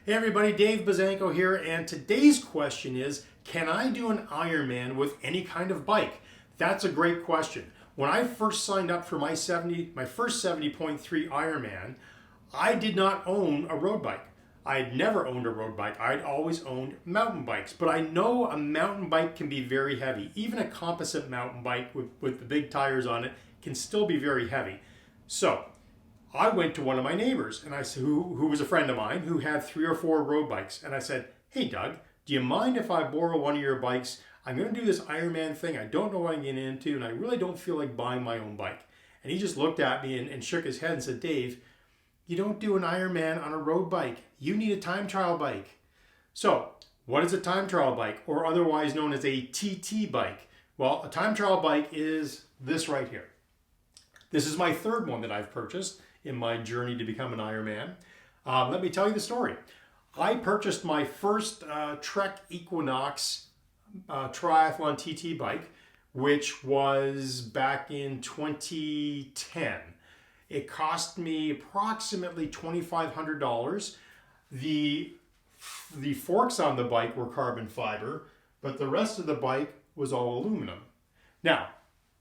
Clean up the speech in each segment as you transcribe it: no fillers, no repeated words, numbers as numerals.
Hey everybody, Dave Bazanko here, and today's question is, can I do an Ironman with any kind of bike? That's a great question. When I first signed up for my first 70.3 Ironman, I did not own a road bike. I had never owned a road bike. I'd always owned mountain bikes, but I know a mountain bike can be very heavy. Even a composite mountain bike with the big tires on it can still be very heavy. So I went to one of my neighbors, and I said, who was a friend of mine who had 3 or 4 road bikes, and I said, "Hey Doug, do you mind if I borrow one of your bikes? I'm going to do this Ironman thing. I don't know what I'm getting into, and I really don't feel like buying my own bike." And he just looked at me and shook his head and said, "Dave, you don't do an Ironman on a road bike. You need a time trial bike." So, what is a time trial bike, or otherwise known as a TT bike? Well, a time trial bike is this right here. This is my third one that I've purchased in my journey to become an Ironman. Let me tell you the story. I purchased my first Trek Equinox triathlon TT bike, which was back in 2010. It cost me approximately $2,500. The forks on the bike were carbon fiber, but the rest of the bike was all aluminum. Now,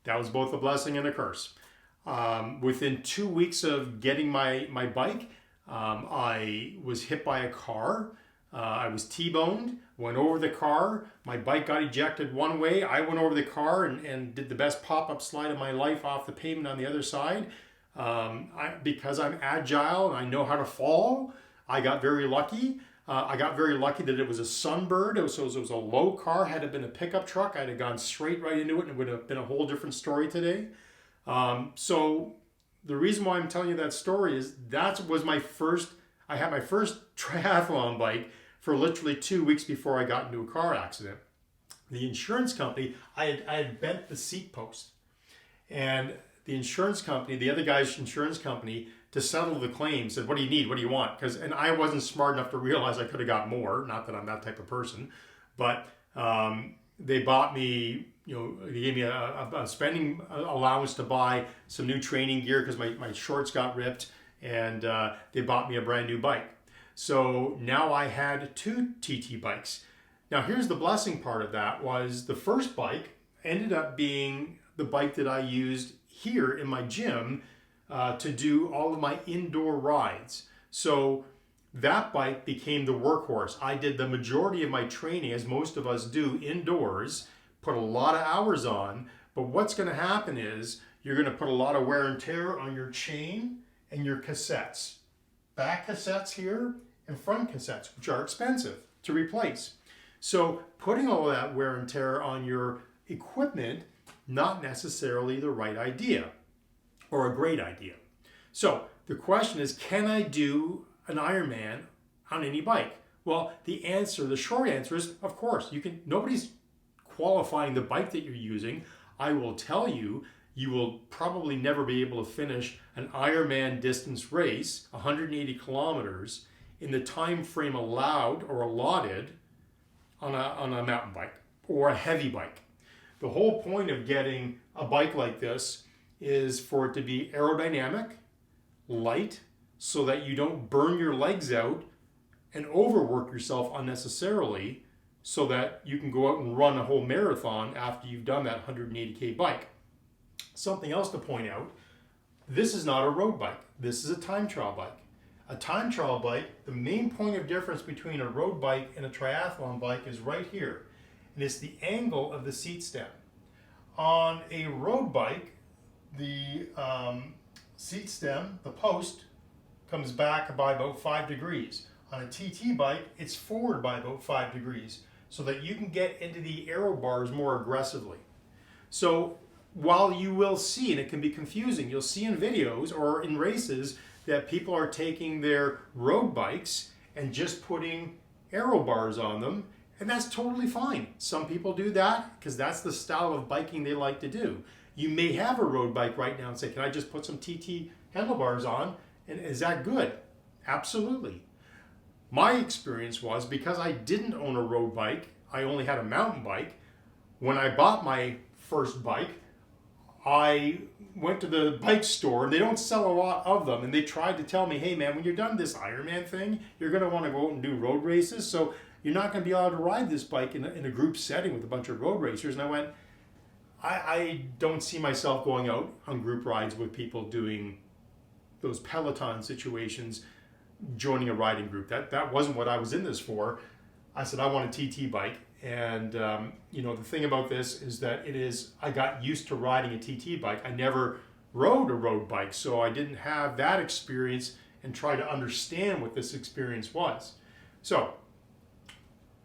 that was both a blessing and a curse. Within 2 weeks of getting my bike, I was hit by a car. I was T-boned, went over the car. My bike got ejected one way. I went over the car and did the best pop-up slide of my life off the pavement on the other side. Because I'm agile and I know how to fall, I got very lucky. I got very lucky that it was a Sunbird. It was a low car. Had it been a pickup truck, I'd have gone straight right into it and it would have been a whole different story today. So the reason why I'm telling you that story is I had my first triathlon bike for literally 2 weeks before I got into a car accident. The insurance company, I had bent the seat post, and the insurance company, the other guy's insurance company, to settle the claim said, "What do you need? What do you want?" And I wasn't smart enough to realize I could have got more. Not that I'm that type of person, but they bought me. They gave me a spending allowance to buy some new training gear because my shorts got ripped, and they bought me a brand new bike. So now I had 2 TT bikes. Now here's the blessing part of that was the first bike ended up being the bike that I used here in my gym to do all of my indoor rides. So that bike became the workhorse. I did the majority of my training, as most of us do, indoors. Put a lot of hours on, but what's going to happen is you're going to put a lot of wear and tear on your chain and your cassettes. Back cassettes here and front cassettes, which are expensive to replace. So putting all that wear and tear on your equipment, not necessarily the right idea or a great idea. So the question is, can I do an Ironman on any bike? Well, the short answer is, of course, you can. Nobody's qualifying the bike that you're using. I will tell you, you will probably never be able to finish an Ironman distance race, 180 kilometers, in the time frame allowed or allotted on a mountain bike or a heavy bike. The whole point of getting a bike like this is for it to be aerodynamic, light, so that you don't burn your legs out and overwork yourself unnecessarily, so that you can go out and run a whole marathon after you've done that 180K bike. Something else to point out, this is not a road bike. This is a time trial bike. A time trial bike, the main point of difference between a road bike and a triathlon bike is right here, and it's the angle of the seat stem. On a road bike, the seat stem, the post, comes back by about 5 degrees. On a TT bike, it's forward by about 5 degrees, so that you can get into the aero bars more aggressively. So while you will see, and it can be confusing, you'll see in videos or in races that people are taking their road bikes and just putting aero bars on them, and that's totally fine. Some people do that because that's the style of biking they like to do. You may have a road bike right now and say, "Can I just put some TT handlebars on?" And is that good? Absolutely. My experience was, because I didn't own a road bike, I only had a mountain bike. When I bought my first bike, I went to the bike store, and they don't sell a lot of them, and they tried to tell me, hey man, when you're done this Ironman thing, you're going to want to go out and do road races, so you're not going to be allowed to ride this bike in a group setting with a bunch of road racers. And I went, I don't see myself going out on group rides with people doing those Peloton situations, joining a riding group. That wasn't what I was in this for. I said, I want a TT bike. And, the thing about this is that I got used to riding a TT bike. I never rode a road bike, so I didn't have that experience and try to understand what this experience was. So,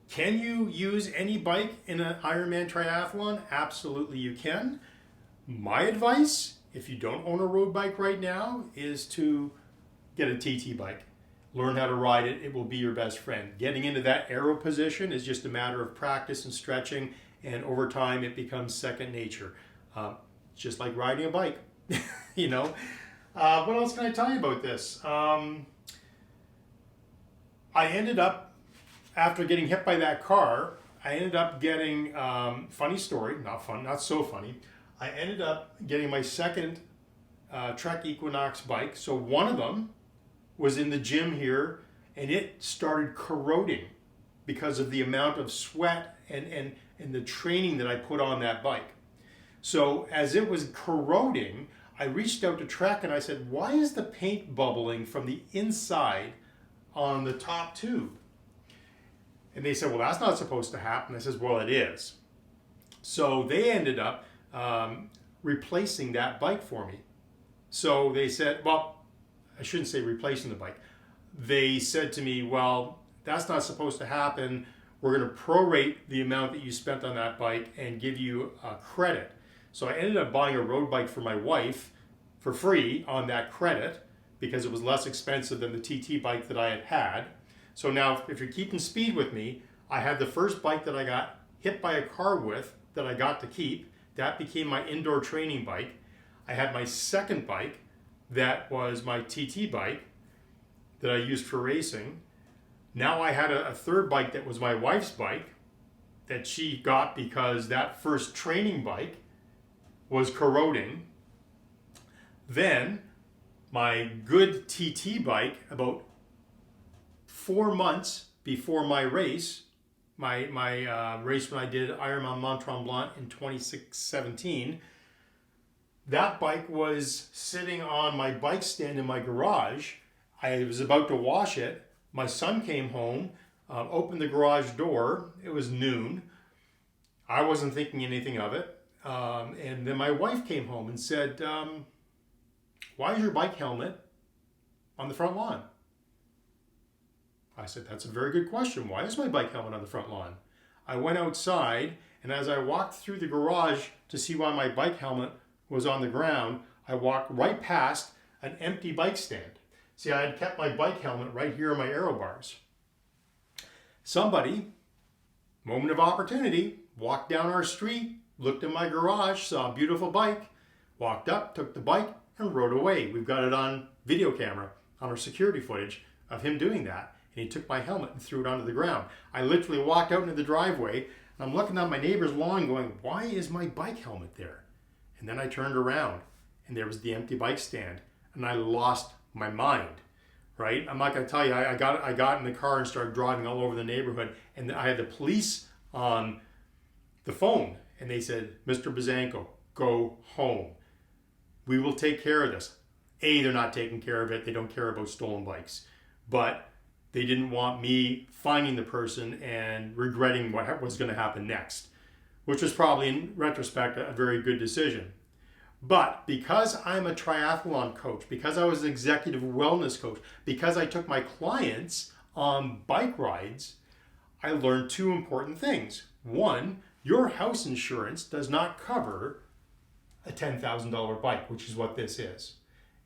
can you use any bike in an Ironman triathlon? Absolutely you can. My advice, if you don't own a road bike right now, is to get a TT bike. Learn how to ride it. It will be your best friend. Getting into that aero position is just a matter of practice and stretching, and over time it becomes second nature. Just like riding a bike, What else can I tell you about this? I ended up, after getting hit by that car, I ended up getting, funny story, not so funny. I ended up getting my second Trek Equinox bike. So one of them was in the gym here, and it started corroding because of the amount of sweat and the training that I put on that bike. So as it was corroding, I reached out to Trek and I said, why is the paint bubbling from the inside on the top tube? And they said, well, that's not supposed to happen. I says, well, it is. So they ended up replacing that bike for me. So they said, well, I shouldn't say replacing the bike. They said to me, well, that's not supposed to happen. We're going to prorate the amount that you spent on that bike and give you a credit. So I ended up buying a road bike for my wife for free on that credit because it was less expensive than the TT bike that I had had. So now if you're keeping speed with me, I had the first bike that I got hit by a car with that I got to keep. That became my indoor training bike. I had my second bike that was my TT bike that I used for racing. Now I had a third bike that was my wife's bike that she got because that first training bike was corroding. Then my good TT bike, about 4 months before my race, my race when I did Ironman Mont Tremblant in 2017, that bike was sitting on my bike stand in my garage. I was about to wash it. My son came home, opened the garage door. It was noon. I wasn't thinking anything of it. And then my wife came home and said, why is your bike helmet on the front lawn? I said, that's a very good question. Why is my bike helmet on the front lawn? I went outside, and as I walked through the garage to see why my bike helmet was on the ground, I walked right past an empty bike stand. See, I had kept my bike helmet right here on my aero bars. Somebody, moment of opportunity, walked down our street, looked in my garage, saw a beautiful bike, walked up, took the bike, and rode away. We've got it on video camera, on our security footage of him doing that. And he took my helmet and threw it onto the ground. I literally walked out into the driveway, and I'm looking at my neighbor's lawn going, why is my bike helmet there? And then I turned around, and there was the empty bike stand, and I lost my mind, right? I'm not going to tell you, I got in the car and started driving all over the neighborhood, and I had the police on the phone, and they said, Mr. Bazanko, go home. We will take care of this. A, they're not taking care of it. They don't care about stolen bikes. But they didn't want me finding the person and regretting what was going to happen next, which was probably, in retrospect, a very good decision. But because I'm a triathlon coach, because I was an executive wellness coach, because I took my clients on bike rides, I learned two important things. One, your house insurance does not cover a $10,000 bike, which is what this is.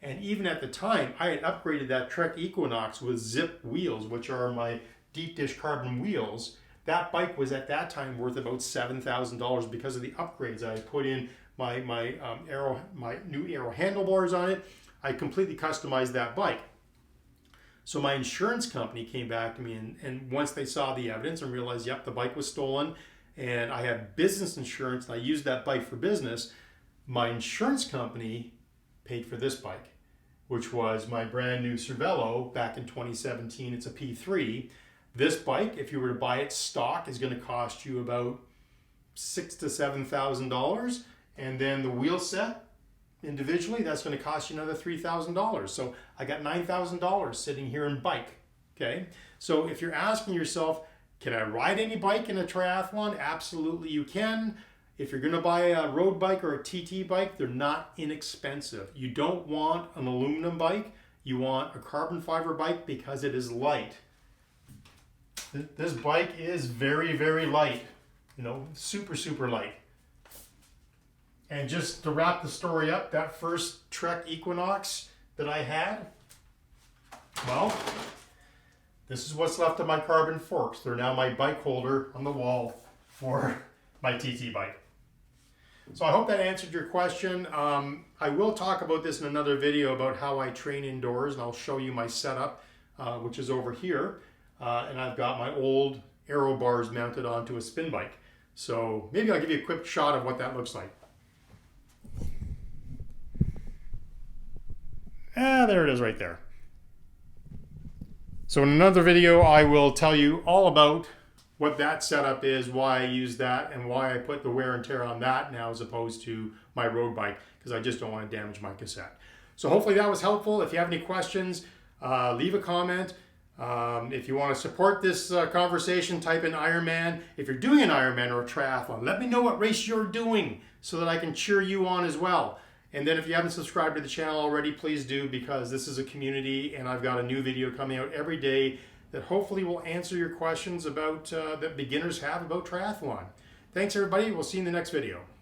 And even at the time, I had upgraded that Trek Equinox with Zip wheels, which are my deep dish carbon wheels. That bike was at that time worth about $7,000 because of the upgrades. I put in my new aero handlebars on it. I completely customized that bike. So my insurance company came back to me, and once they saw the evidence and realized, yep, the bike was stolen, and I had business insurance, and I used that bike for business, my insurance company paid for this bike, which was my brand new Cervelo back in 2017. It's a P3. This bike, if you were to buy it stock, is going to cost you about $6,000 to $7,000, and then the wheel set individually, that's going to cost you another $3,000. So I got $9,000 sitting here in bike. Okay, so if you're asking yourself, can I ride any bike in a triathlon? Absolutely you can. If you're going to buy a road bike or a TT bike, they're not inexpensive. You don't want an aluminum bike. You want a carbon fiber bike because it is light. This bike is very, very light. You know, super, super light. And just to wrap the story up, that first Trek Equinox that I had, well, this is what's left of my carbon forks. They're now my bike holder on the wall for my TT bike. So I hope that answered your question. I will talk about this in another video about how I train indoors, and I'll show you my setup, which is over here. And I've got my old aero bars mounted onto a spin bike. So maybe I'll give you a quick shot of what that looks like. There it is right there. So in another video, I will tell you all about what that setup is, why I use that, and why I put the wear and tear on that now as opposed to my road bike, because I just don't want to damage my cassette. So hopefully that was helpful. If you have any questions, leave a comment. If you want to support this conversation, type in Ironman. If you're doing an Ironman or a triathlon, let me know what race you're doing so that I can cheer you on as well. And then if you haven't subscribed to the channel already, please do, because this is a community and I've got a new video coming out every day that hopefully will answer your questions about that beginners have about triathlon. Thanks everybody. We'll see you in the next video.